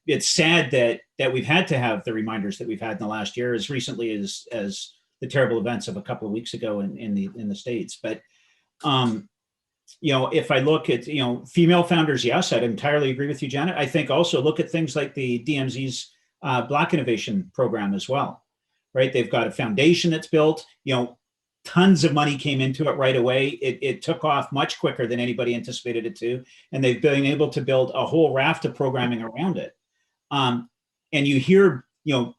[SPEAKER 3] it's sad that we've had to have the reminders that we've had in the last year, as recently as the terrible events of a couple of weeks ago in the States. But if I look at female founders, yes, I'd entirely agree with you, Janet. I think also look at things like the DMZ's Black Innovation Program as well, right? They've got a foundation that's built. Tons of money came into it right away. It took off much quicker than anybody anticipated it to. And they've been able to build a whole raft of programming around it. And you hear,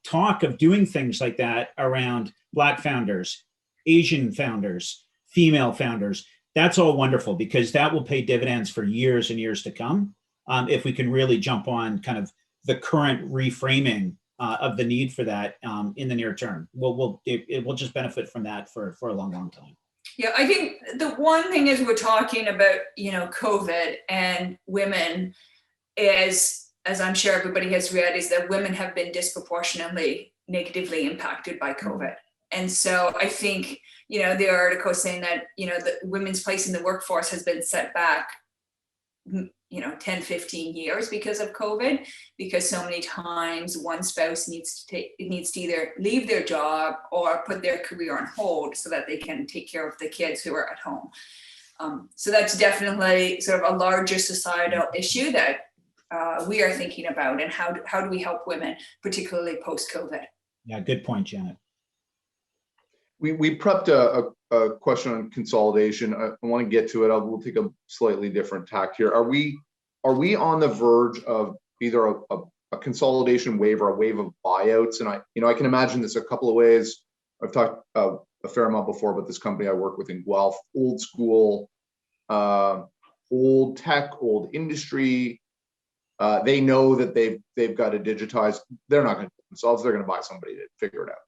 [SPEAKER 3] talk of doing things like that around Black founders, Asian founders, female founders. That's all wonderful because that will pay dividends for years and years to come. If we can really jump on kind of the current reframing of the need for that in the near term. It will just benefit from that for a long, long time.
[SPEAKER 2] Yeah, I think the one thing is we're talking about, COVID and women is, as I'm sure everybody has read, is that women have been disproportionately negatively impacted by COVID. And so I think, the article saying that, the women's place in the workforce has been set back 10, 15 years because of COVID, because so many times one spouse needs to either leave their job or put their career on hold so that they can take care of the kids who are at home. So that's definitely sort of a larger societal issue that we are thinking about, and how do we help women, particularly post-COVID?
[SPEAKER 3] Yeah, good point, Janet.
[SPEAKER 1] We prepped a question on consolidation. I want to get to it. We'll take a slightly different tack here. Are we on the verge of either a consolidation wave or a wave of buyouts? And I can imagine this a couple of ways. I've talked a fair amount before about this company I work with in Guelph, old school, old tech, old industry. They know that they've got to digitize. They're not going to do it themselves. They're going to buy somebody to figure it out.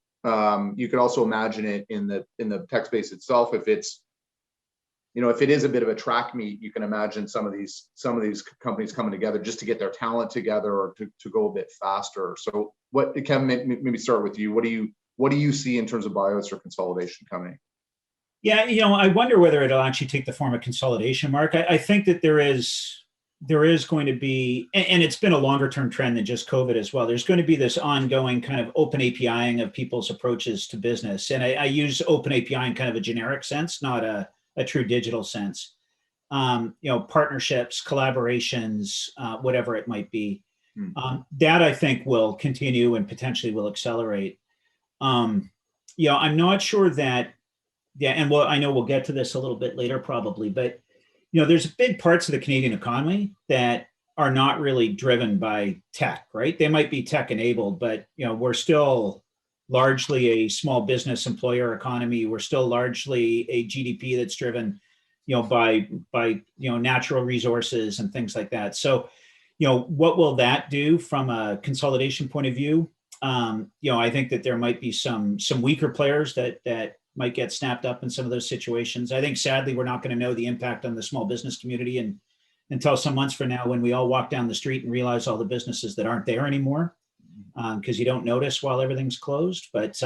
[SPEAKER 1] You could also imagine it in the tech space itself. If it's, if it is a bit of a track meet, you can imagine some of these companies coming together just to get their talent together or to go a bit faster. So Kevin, maybe start with you. What do you see in terms of buyouts or consolidation coming?
[SPEAKER 3] Yeah, I wonder whether it'll actually take the form of consolidation, Mark. I think that there is going to be, and it's been a longer term trend than just COVID as well. There's going to be this ongoing kind of open APIing of people's approaches to business. And I use open API in kind of a generic sense, not a true digital sense. Partnerships, collaborations, whatever it might be. That I think will continue and potentially will accelerate. I'm not sure that, I know we'll get to this a little bit later probably, but there's big parts of the Canadian economy that are not really driven by tech, right? They might be tech enabled, but we're still largely a small business employer economy. We're still largely a GDP that's driven, by natural resources and things like that. So, what will that do from a consolidation point of view? I think that there might be some weaker players that might get snapped up in some of those situations. I think sadly, we're not going to know the impact on the small business community until some months from now when we all walk down the street and realize all the businesses that aren't there anymore, because you don't notice while everything's closed. But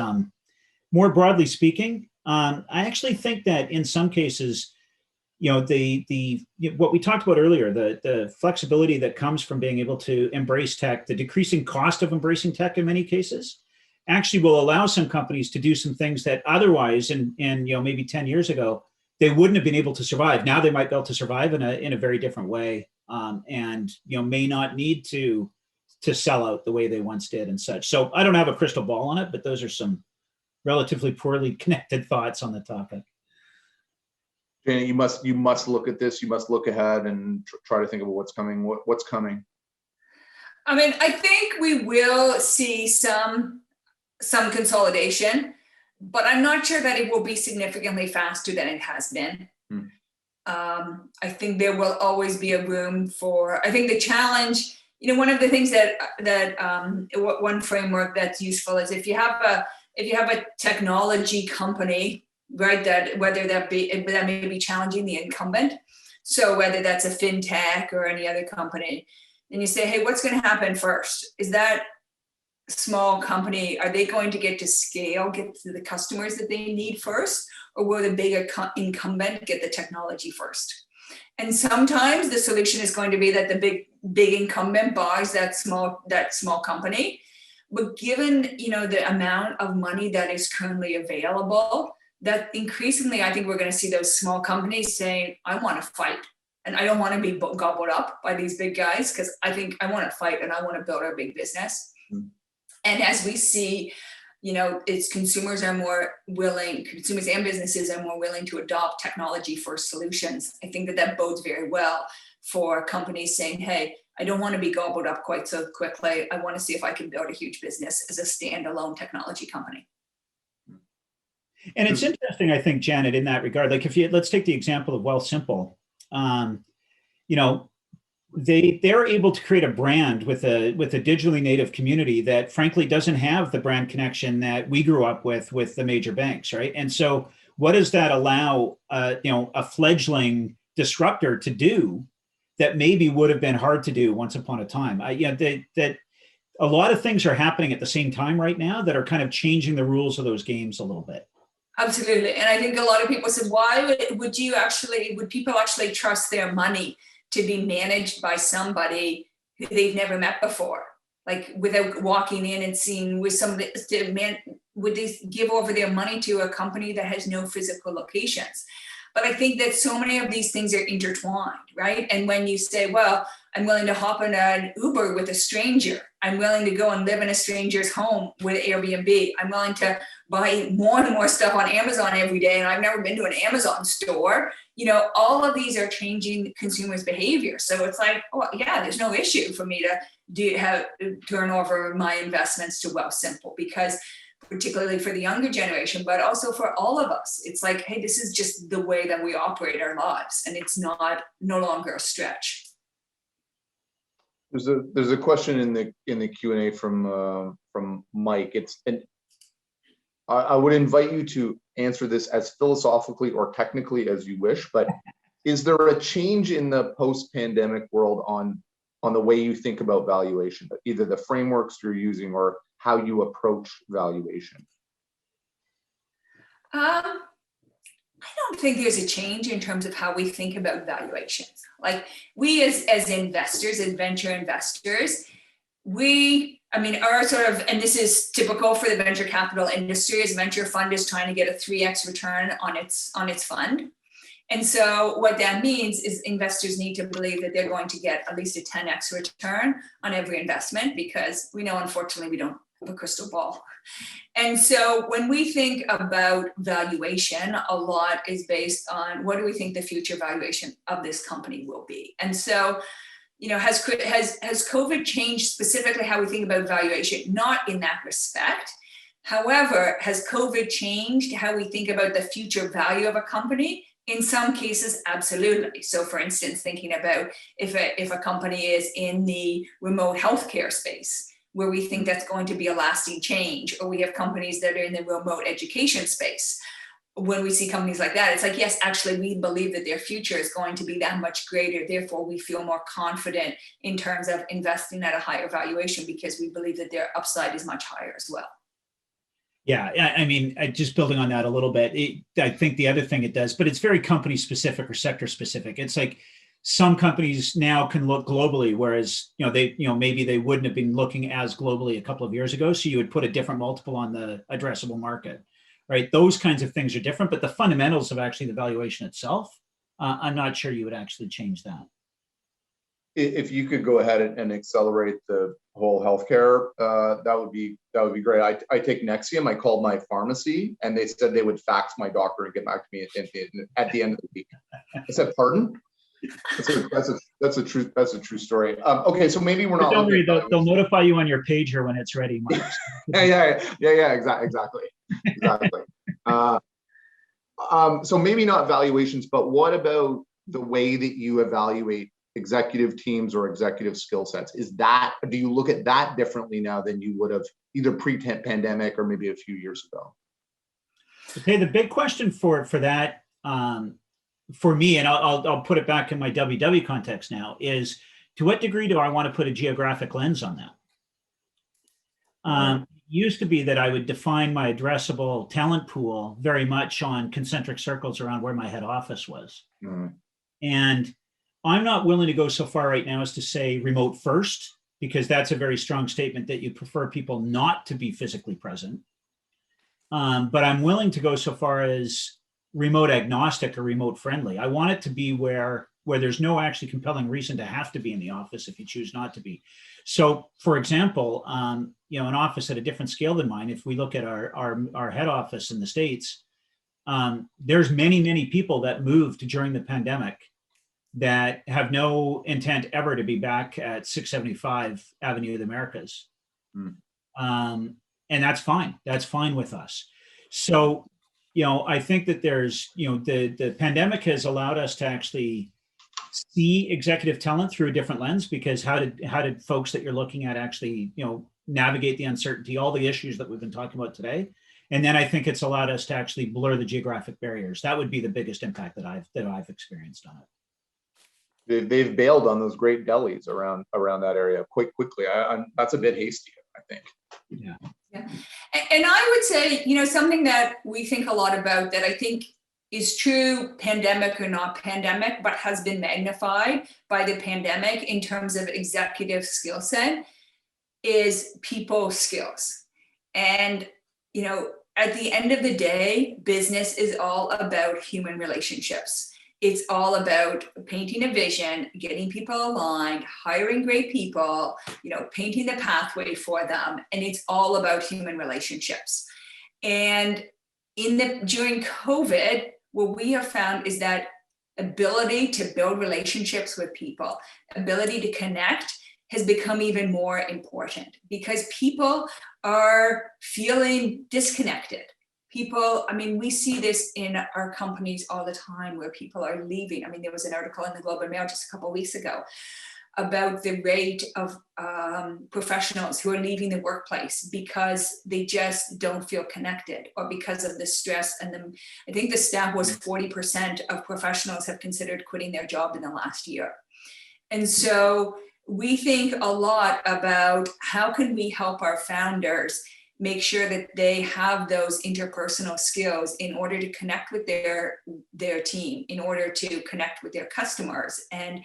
[SPEAKER 3] more broadly speaking, I actually think that in some cases, what we talked about earlier, the flexibility that comes from being able to embrace tech, the decreasing cost of embracing tech in many cases, actually will allow some companies to do some things that otherwise, and maybe 10 years ago, they wouldn't have been able to survive. Now they might be able to survive in a very different way, and may not need to sell out the way they once did and such. So I don't have a crystal ball on it, but those are some relatively poorly connected thoughts on the topic.
[SPEAKER 1] Janet, you must look at this. You must look ahead and try to think about what's coming. What's coming?
[SPEAKER 2] I mean, I think we will see some consolidation, but I'm not sure that it will be significantly faster than it has been. I think there will always be a room for, I think the challenge, one of the things one framework that's useful is if you have a technology company, right, that may be challenging the incumbent. So whether that's a fintech or any other company, and you say, hey, what's going to happen first? Is that small company, are they going to get to scale, get to the customers that they need first? Or will the bigger incumbent get the technology first? And sometimes the solution is going to be that the big incumbent buys that small company. But given, the amount of money that is currently available, that increasingly, I think we're going to see those small companies saying, I want to fight. And I don't want to be gobbled up by these big guys, because I think I want to fight and I want to build our big business. Mm-hmm. And as we see, consumers and businesses are more willing to adopt technology first solutions. I think that bodes very well for companies saying, hey, I don't want to be gobbled up quite so quickly. I want to see if I can build a huge business as a standalone technology company.
[SPEAKER 3] And it's interesting, I think, Janet, in that regard, like let's take the example of Wealthsimple. They're able to create a brand with a digitally native community that frankly doesn't have the brand connection that we grew up with the major banks, right? And so what does that allow a fledgling disruptor to do that maybe would have been hard to do once upon a time? That a lot of things are happening at the same time right now that are kind of changing the rules of those games a little bit.
[SPEAKER 2] Absolutely. And I think a lot of people said, why would people actually trust their money to be managed by somebody who they've never met before? Like without walking in and seeing would they give over their money to a company that has no physical locations? But I think that so many of these things are intertwined, right? And when you say, well, I'm willing to hop in an Uber with a stranger, I'm willing to go and live in a stranger's home with Airbnb, I'm willing to buy more and more stuff on Amazon every day, and I've never been to an Amazon store, all of these are changing consumers' behavior. So it's like, oh yeah, there's no issue for me to turn over my investments to Wealthsimple, because particularly for the younger generation, but also for all of us, it's like, hey, this is just the way that we operate our lives, and it's no longer a stretch.
[SPEAKER 1] There's a question in the Q&A from Mike. I would invite you to answer this as philosophically or technically as you wish, but is there a change in the post-pandemic world on the way you think about valuation, either the frameworks you're using or how you approach valuation?
[SPEAKER 2] I don't think there's a change in terms of how we think about valuations. Like we as investors, as venture investors, our sort of, and this is typical for the venture capital industry, as venture fund is trying to get a 3x return on its fund. And so what that means is investors need to believe that they're going to get at least a 10x return on every investment, because we know, unfortunately, we don't have a crystal ball. And so when we think about valuation, a lot is based on what do we think the future valuation of this company will be. And so, has COVID changed specifically how we think about valuation? Not in that respect. However, has COVID changed how we think about the future value of a company? In some cases, absolutely. So for instance, thinking about if a company is in the remote healthcare space, where we think that's going to be a lasting change, or we have companies that are in the remote education space. When we see companies like that, it's like, yes, actually, we believe that their future is going to be that much greater. Therefore, we feel more confident in terms of investing at a higher valuation, because we believe that their upside is much higher as well.
[SPEAKER 3] Yeah, I mean, just building on that a little bit, I think the other thing it does, but it's very company specific or sector specific. It's like some companies now can look globally, whereas maybe they wouldn't have been looking as globally a couple of years ago. So you would put a different multiple on the addressable market, right? Those kinds of things are different, but the fundamentals of actually the valuation itself, I'm not sure you would actually change that.
[SPEAKER 1] If you could go ahead and accelerate the whole healthcare, that would be great. I take Nexium. I called my pharmacy, and they said they would fax my doctor and get back to me at the end of the week. I said, "Pardon?" That's a true story. Okay, so maybe we're not.
[SPEAKER 3] Don't worry, they'll notify you on your pager when it's ready, Mark.
[SPEAKER 1] yeah, exactly. So maybe not valuations, but what about the way that you evaluate executive teams or executive skill sets? Do you look at that differently now than you would have either pre-pandemic or maybe a few years ago?
[SPEAKER 3] Okay, the big question for that, for me, and I'll put it back in my WW context now, is to what degree do I want to put a geographic lens on that? It used to be that I would define my addressable talent pool very much on concentric circles around where my head office was.
[SPEAKER 1] Mm.
[SPEAKER 3] And I'm not willing to go so far right now as to say remote first, because that's a very strong statement that you prefer people not to be physically present. But I'm willing to go so far as remote agnostic or remote friendly. I want it to be where there's no actually compelling reason to have to be in the office if you choose not to be. So, for example, an office at a different scale than mine, if we look at our head office in the States, there's many people that moved during the pandemic that have no intent ever to be back at 675 Avenue of the Americas. And that's fine. That's fine with us. So, I think that there's, the pandemic has allowed us to actually see executive talent through a different lens, because how did folks that you're looking at actually, navigate the uncertainty, all the issues that we've been talking about today. And then I think it's allowed us to actually blur the geographic barriers. That would be the biggest impact that I've experienced on it.
[SPEAKER 1] They've bailed on those great delis around that area quite quickly. That's a bit hasty, I think.
[SPEAKER 3] Yeah.
[SPEAKER 2] And I would say, something that we think a lot about that I think is true, pandemic or not pandemic, but has been magnified by the pandemic in terms of executive skill set, is people skills. And, at the end of the day, business is all about human relationships. It's all about painting a vision, getting people aligned, hiring great people, painting the pathway for them. And it's all about human relationships. And during COVID, what we have found is that ability to build relationships with people, ability to connect, has become even more important, because people are feeling disconnected. People, we see this in our companies all the time where people are leaving. There was an article in the Globe and Mail just a couple of weeks ago about the rate of professionals who are leaving the workplace because they just don't feel connected, or because of the stress. And I think the stat was 40% of professionals have considered quitting their job in the last year. And so we think a lot about how can we help our founders make sure that they have those interpersonal skills in order to connect with their team, in order to connect with their customers. And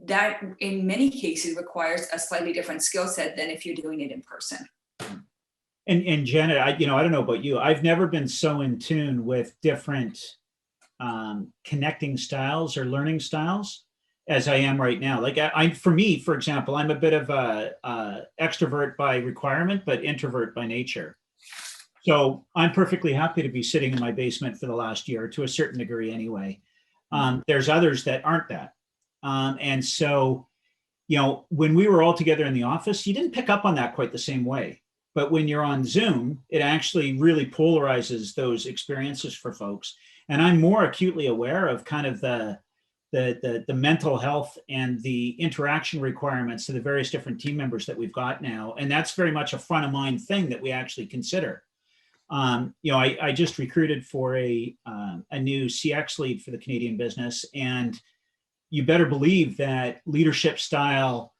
[SPEAKER 2] that in many cases requires a slightly different skill set than if you're doing it in person.
[SPEAKER 3] And Janet, I don't know about you, I've never been so in tune with different connecting styles or learning styles as I am right now. Like for me, for example, I'm a bit of a extrovert by requirement, but introvert by nature. So I'm perfectly happy to be sitting in my basement for the last year, to a certain degree anyway. There's others that aren't that. And so, when we were all together in the office, you didn't pick up on that quite the same way. But when you're on Zoom, it actually really polarizes those experiences for folks. And I'm more acutely aware of kind of the mental health and the interaction requirements to the various different team members that we've got now. And that's very much a front of mind thing that we actually consider. I just recruited for a new CX lead for the Canadian business, and you better believe that leadership style,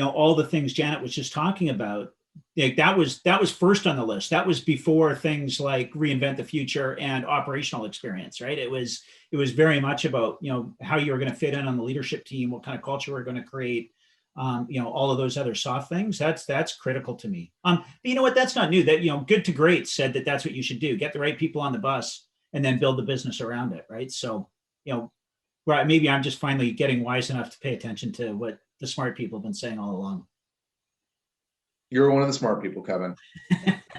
[SPEAKER 3] all the things Janet was just talking about, like that was first on the list. That was before things like reinvent the future and operational experience, right? It was very much about, how you're going to fit in on the leadership team, what kind of culture we're going to create, all of those other soft things, that's critical to me. But you know what? That's not new. That, Good to Great said that that's what you should do. Get the right people on the bus and then build the business around it, right? So, right, maybe I'm just finally getting wise enough to pay attention to what the smart people have been saying all along.
[SPEAKER 1] You're one of the smart people, Kevin.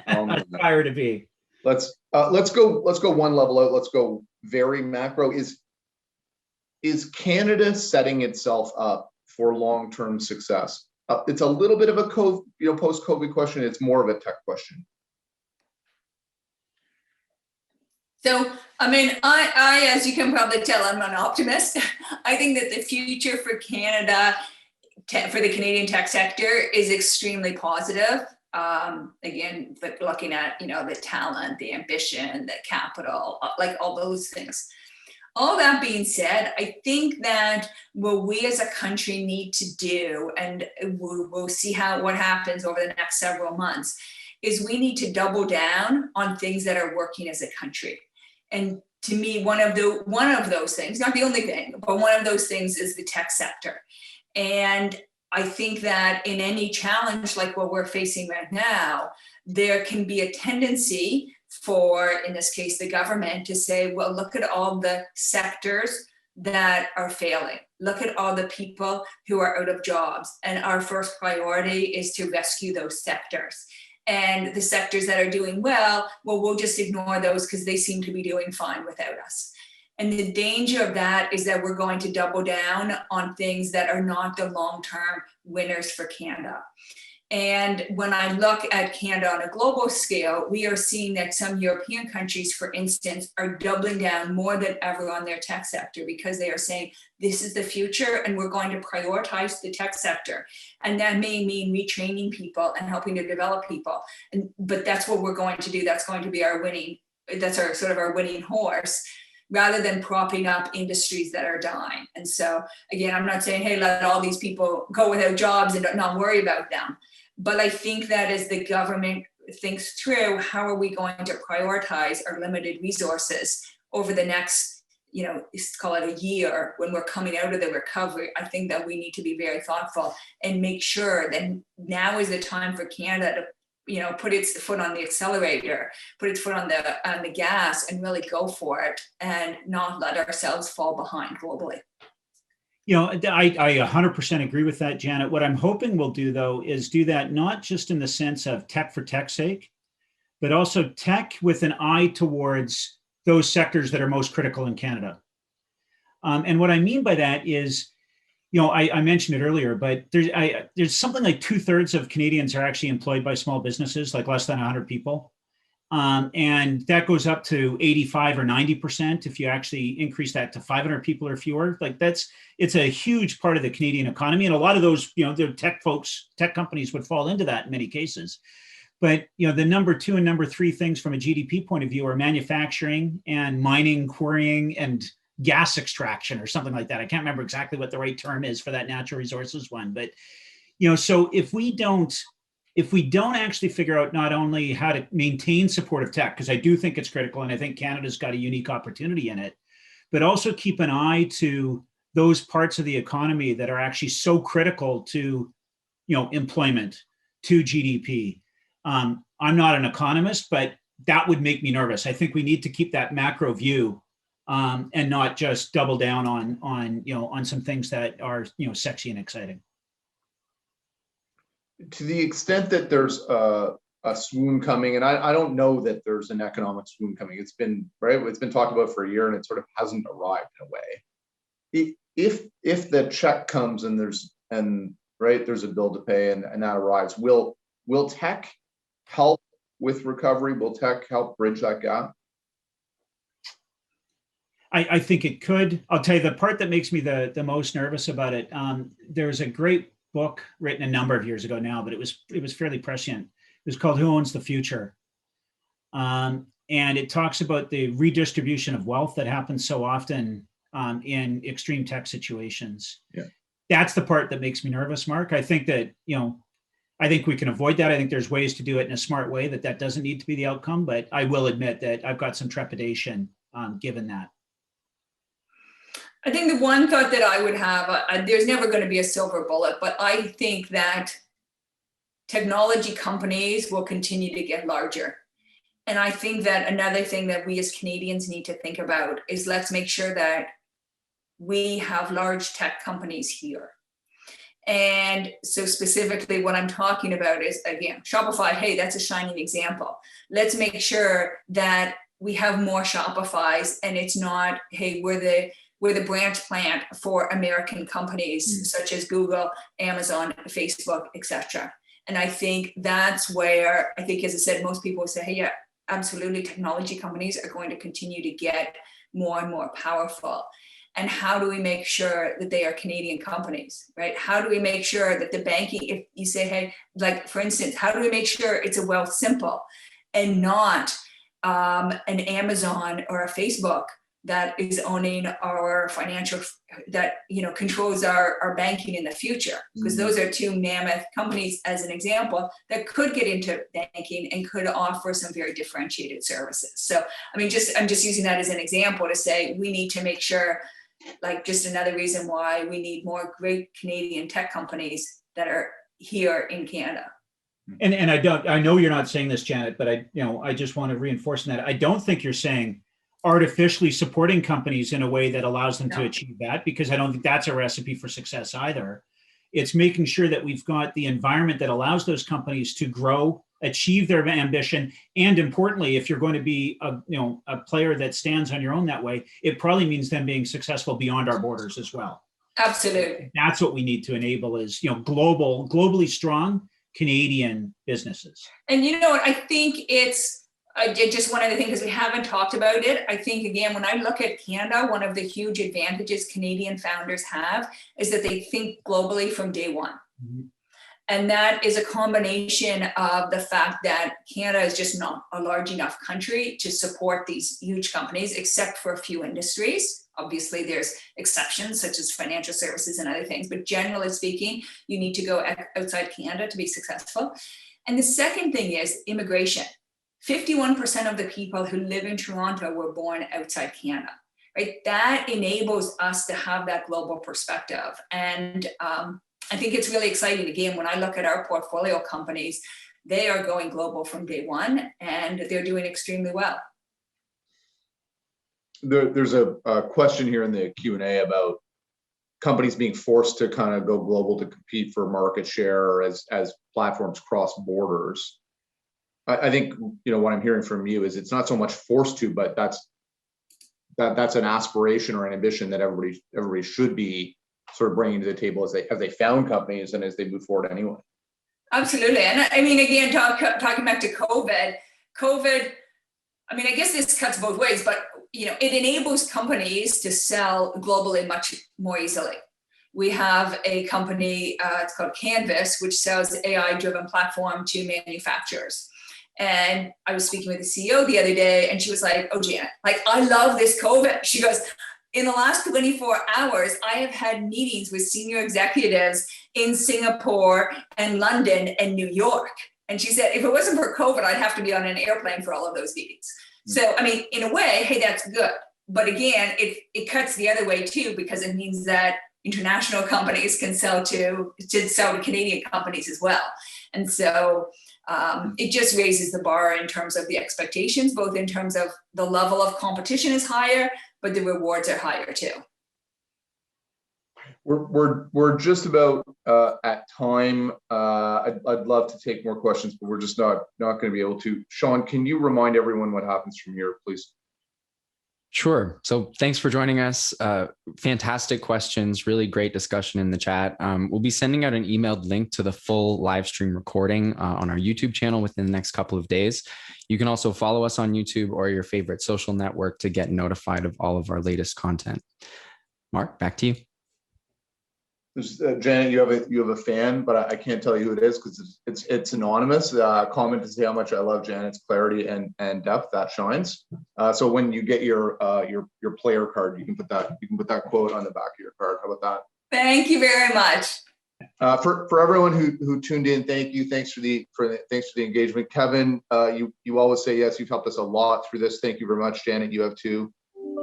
[SPEAKER 3] I aspire to be.
[SPEAKER 1] Let's go one level out. Let's go very macro. Is Canada setting itself up for long-term success? It's a little bit of a post-COVID question. It's more of a tech question.
[SPEAKER 2] So, I, as you can probably tell, I'm an optimist. I think that the future for Canada, for the Canadian tech sector, is extremely positive. Again, but looking at, the talent, the ambition, the capital, like all those things. All that being said, I think that what we as a country need to do, and we'll see what happens over the next several months, is we need to double down on things that are working as a country. And to me, one of those things, not the only thing, but one of those things is the tech sector. And I think that in any challenge like what we're facing right now, there can be a tendency for, in this case, the government to say, well, look at all the sectors that are failing. Look at all the people who are out of jobs. And our first priority is to rescue those sectors. And the sectors that are doing well, we'll just ignore those because they seem to be doing fine without us. And the danger of that is that we're going to double down on things that are not the long-term winners for Canada. And when I look at Canada on a global scale, we are seeing that some European countries, for instance, are doubling down more than ever on their tech sector because they are saying, this is the future and we're going to prioritize the tech sector. And that may mean retraining people and helping to develop people. But that's what we're going to do. That's going to be that's our sort of our winning horse, rather than propping up industries that are dying. And so, again, I'm not saying, hey, let all these people go without jobs and not worry about them. But I think that as the government thinks through, how are we going to prioritize our limited resources over the next, call it a year when we're coming out of the recovery, I think that we need to be very thoughtful and make sure that now is the time for Canada to put its foot on the accelerator, put its foot on the gas and really go for it and not let ourselves fall behind globally.
[SPEAKER 3] I 100% agree with that, Janet. What I'm hoping we'll do, though, is do that not just in the sense of tech for tech's sake, but also tech with an eye towards those sectors that are most critical in Canada. And what I mean by that is, I mentioned it earlier, but there's something like 2/3 of Canadians are actually employed by small businesses, like less than 100 people. And that goes up to 85 or 90% if you actually increase that to 500 people or fewer. It's a huge part of the Canadian economy. And a lot of those, the tech companies would fall into that in many cases. But, the number 2 and number 3 things from a GDP point of view are manufacturing and mining, quarrying, and gas extraction or something like that. I can't remember exactly what the right term is for that natural resources one. But, so if we don't actually figure out not only how to maintain supportive tech, because I do think it's critical, and I think Canada's got a unique opportunity in it, but also keep an eye to those parts of the economy that are actually so critical to, employment, to GDP. I'm not an economist, but that would make me nervous. I think we need to keep that macro view and not just double down on some things that are, sexy and exciting.
[SPEAKER 1] To the extent that there's a swoon coming, and I don't know that there's an economic swoon coming. It's been talked about for a year and it sort of hasn't arrived in a way. If the check comes and there's a bill to pay and that arrives, will tech help with recovery? Will tech help bridge that gap?
[SPEAKER 3] I think it could. I'll tell you the part that makes me the most nervous about it. There's a great book written a number of years ago now, but it was fairly prescient. It was called Who Owns the Future? And it talks about the redistribution of wealth that happens so often in extreme tech situations.
[SPEAKER 1] Yeah.
[SPEAKER 3] That's the part that makes me nervous, Mark. I think that, I think we can avoid that. I think there's ways to do it in a smart way that doesn't need to be the outcome, but I will admit that I've got some trepidation given that.
[SPEAKER 2] I think the one thought that I would have, there's never going to be a silver bullet, but I think that technology companies will continue to get larger. And I think that another thing that we as Canadians need to think about is let's make sure that we have large tech companies here. And so specifically what I'm talking about is, again, Shopify, hey, that's a shining example. Let's make sure that we have more Shopifys and it's not, hey, we're the branch plant for American companies such as Google, Amazon, Facebook, etc. And I think that's where, I think, as I said, most people say, hey, yeah, absolutely, technology companies are going to continue to get more and more powerful. And how do we make sure that they are Canadian companies, right? How do we make sure that the banking, if you say, hey, like for instance, how do we make sure it's a Wealthsimple and not an Amazon or a Facebook that is owning our financial, that controls our banking in the future? Because those are two mammoth companies, as an example, that could get into banking and could offer some very differentiated services. So, I mean, I'm just using that as an example to say we need to make sure, like just another reason why we need more great Canadian tech companies that are here in Canada.
[SPEAKER 3] And I know you're not saying this, Janet, but I just want to reinforce that. I don't think you're saying artificially supporting companies in a way that allows them to achieve that, because I don't think that's a recipe for success either. It's making sure that we've got the environment that allows those companies to grow, achieve their ambition, and importantly, if you're going to be a player that stands on your own that way, it probably means them being successful beyond our borders as well.
[SPEAKER 2] Absolutely.
[SPEAKER 3] That's what we need to enable is globally strong Canadian businesses.
[SPEAKER 2] And you know what, I think it's just one other thing, because we haven't talked about it. I think, again, when I look at Canada, one of the huge advantages Canadian founders have is that they think globally from day one. Mm-hmm. And that is a combination of the fact that Canada is just not a large enough country to support these huge companies, except for a few industries. Obviously, there's exceptions such as financial services and other things, but generally speaking, you need to go outside Canada to be successful. And the second thing is immigration. 51% of the people who live in Toronto were born outside Canada, right? That enables us to have that global perspective. And I think it's really exciting. Again, when I look at our portfolio companies, they are going global from day one and they're doing extremely well.
[SPEAKER 1] There's a question here in the Q&A about companies being forced to kind of go global to compete for market share as platforms cross borders. I think what I'm hearing from you is it's not so much forced to, but that's an aspiration or an ambition that everybody should be sort of bringing to the table as they found companies and as they move forward anyway.
[SPEAKER 2] Absolutely. And I mean, again, talking back to COVID, I mean, I guess this cuts both ways, but it enables companies to sell globally much more easily. We have a company, it's called Canvas, which sells AI-driven platform to manufacturers. And I was speaking with the CEO the other day, and she was like, "Oh, Janet, like I love this COVID." She goes, "In the last 24 hours, I have had meetings with senior executives in Singapore and London and New York." And she said, "If it wasn't for COVID, I'd have to be on an airplane for all of those meetings." So, I mean, in a way, hey, that's good. But again, it cuts the other way too, because it means that international companies can sell to Canadian companies as well. And so it just raises the bar in terms of the expectations, both in terms of the level of competition is higher, but the rewards are higher too.
[SPEAKER 1] We're just about at time. I'd love to take more questions, but we're just not going to be able to. Sean, can you remind everyone what happens from here, please?
[SPEAKER 4] Sure. So thanks for joining us. Fantastic questions, really great discussion in the chat. We'll be sending out an emailed link to the full live stream recording on our YouTube channel within the next couple of days. You can also follow us on YouTube or your favorite social network to get notified of all of our latest content. Mark, back to you.
[SPEAKER 1] Janet, you have a fan, but I can't tell you who it is because it's anonymous. Comment to say how much I love Janet's clarity and depth that shines. So when you get your player card, you can put that quote on the back of your card. How about that?
[SPEAKER 2] Thank you very much.
[SPEAKER 1] For everyone who tuned in, thank you. Thanks for the engagement. Kevin, you always say yes. You've helped us a lot through this. Thank you very much. Janet, you have too.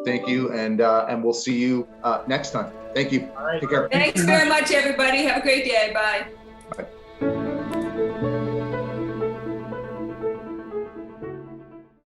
[SPEAKER 1] Thank you, and we'll see you next time. Thank you.
[SPEAKER 3] All right.
[SPEAKER 1] Take care.
[SPEAKER 2] Thanks very much, everybody. Have a great day. Bye.
[SPEAKER 1] Bye.